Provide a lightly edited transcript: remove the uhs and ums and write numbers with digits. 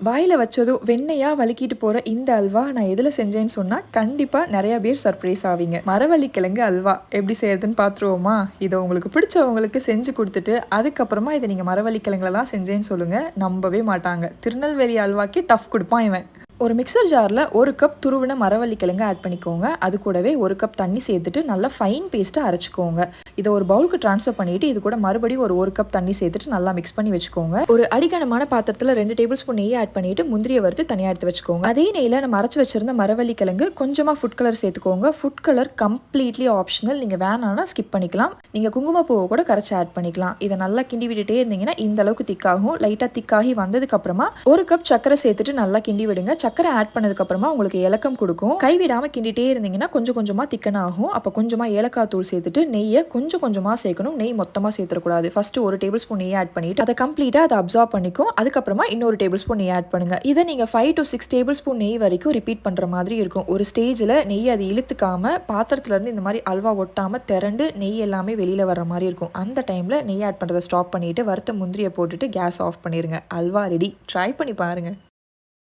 வாயில வச்சதும் வெண்ணெயா வழுக்கிட்டு போற இந்த அல்வா நான் எதுல செஞ்சேன்னு சொன்னா கண்டிப்பா நிறைய பேர் சர்ப்ரைஸ் ஆவீங்க. மரவள்ளிக்கிழங்கு அல்வா எப்படி செய்யறதுன்னு பார்த்துருவோமா? இதை உங்களுக்கு பிடிச்சவங்களுக்கு செஞ்சு கொடுத்துட்டு அதுக்கப்புறமா இதை நீங்க மரவள்ளிக்கிழங்குல தான் செஞ்சேன்னு சொல்லுங்க, நம்பவே மாட்டாங்க. திருநெல்வேலி அல்வாக்கே டஃப் கொடுப்பான் இவன். ஒரு மிக்சர் ஜாரில் 1 கப் துருவின மரவள்ளிக்கிழங்கு ஆட் பண்ணிக்கோங்க. அது கூடவே 1 கப் தண்ணி சேர்த்துட்டு நல்லா ஃபைன் பேஸ்ட்டாக அரைச்சிக்கோங்க. இதை ஒரு பவுலுக்கு ட்ரான்ஸ்ஃபர் பண்ணிவிட்டு இது கூட மறுபடியும் ஒரு கப் தண்ணி சேர்த்துட்டு நல்லா மிக்ஸ் பண்ணி வச்சுக்கோங்க. ஒரு அடிகனமான பாத்திரத்தில் 2 டேபிள் ஸ்பூன் நெய் ஆட் பண்ணிவிட்டு முந்திரியை வறுத்து தனியாக எடுத்து வச்சுக்கோங்க. அதே நெய்யில் நம்ம அரைச்சி வச்சிருந்த மரவள்ளிக்கிழங்கு கொஞ்சமாக ஃபுட் கலர் சேர்த்துக்கோங்க. ஃபுட் கலர் கம்ப்ளீட்லி ஆப்ஷனல், நீங்கள் வேணான்னா ஸ்கிப் பண்ணிக்கலாம். நீங்கள் குங்குமப்பூவை கூட கரைச்சி ஆட் பண்ணிக்கலாம். இதை நல்லா கிண்டி விட்டுட்டே இருந்தீங்கன்னா இந்த அளவுக்கு திக்காகும். லைட்டாக திக்காகி வந்ததுக்கப்புறமா 1 கப் சக்கரை சேர்த்துட்டு நல்லா கிண்டி விடுங்க. சக்கரை ஆட் பண்ணதுக்கப்புறமா உங்களுக்கு ஏலக்கம் கொடுக்கும். கைவிடாமல் கிண்டிகிட்டே இருந்தீங்கன்னா கொஞ்சம் கொஞ்சமாக திக்கன் ஆகும். அப்போ கொஞ்சமாக ஏலக்காய் தூள் சேர்த்துட்டு நெய்யை கொஞ்சம் கொஞ்சமாக சேர்க்கணும். நெய் மொத்தமாக சேர்த்துக்கூடாது. ஃபஸ்ட்டு 1 டேபிள் ஸ்பூன் நெய் ஆட் பண்ணிவிட்டு அதை கம்ப்ளீட்டாக அதை அப்சார்ப் பண்ணிக்கும். அதுக்கப்புறமா இன்னொரு டேபிள் ஸ்பூன் நெய் ஆட் பண்ணுங்கள். இதை நீங்கள் 5 to 6 டேபிள் ஸ்பூன் நெய் வரைக்கும் ரிப்பீட் பண்ணுற மாதிரி இருக்கும். ஒரு ஸ்டேஜில் நெய் அது இழுத்துக்காமல் பாத்திரத்துலேருந்து இந்த மாதிரி அல்வா ஒட்டாமல் திரண்டு நெய் எல்லாமே வெளியில் வர மாதிரி இருக்கும். அந்த டைமில் நெய் ஆட் பண்ணுறதை ஸ்டாப் பண்ணிவிட்டு வறுத்த முந்திரியை போட்டுட்டு கேஸ் ஆஃப் பண்ணிடுங்க. அல்வா ரெடி. ட்ரை பண்ணி பாருங்கள்.